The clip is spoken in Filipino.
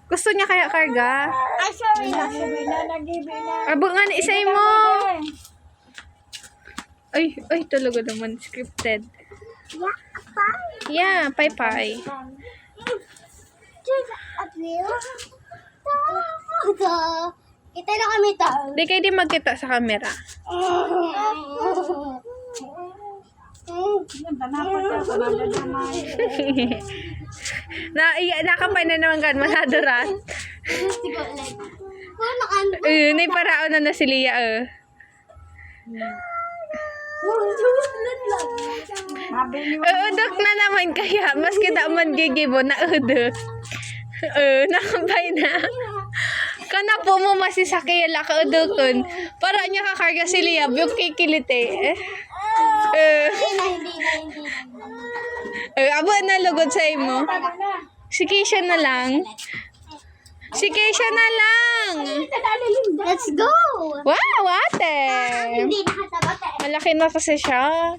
Gusto niya kaya karga? Ay, sorry. Abo nga ni isay mo. Ay, talaga naman scripted. Yeah, pay. Kita na kami to. Di kayo di magkita sa camera. Nakapay na naman kan manadorat. Nay paraon na si Lia. Udok na naman kaya. Mas kita man gigibo na udok. Nakapay na. Kana po mo masisakila ka udokon. Para niya kakarga si Lia. Yung kikilite. Abo na lugod sa imo. Si Keisha na lang. Let's go! Wow, ate! Hindi nakatabat eh. Malaki na kasi siya.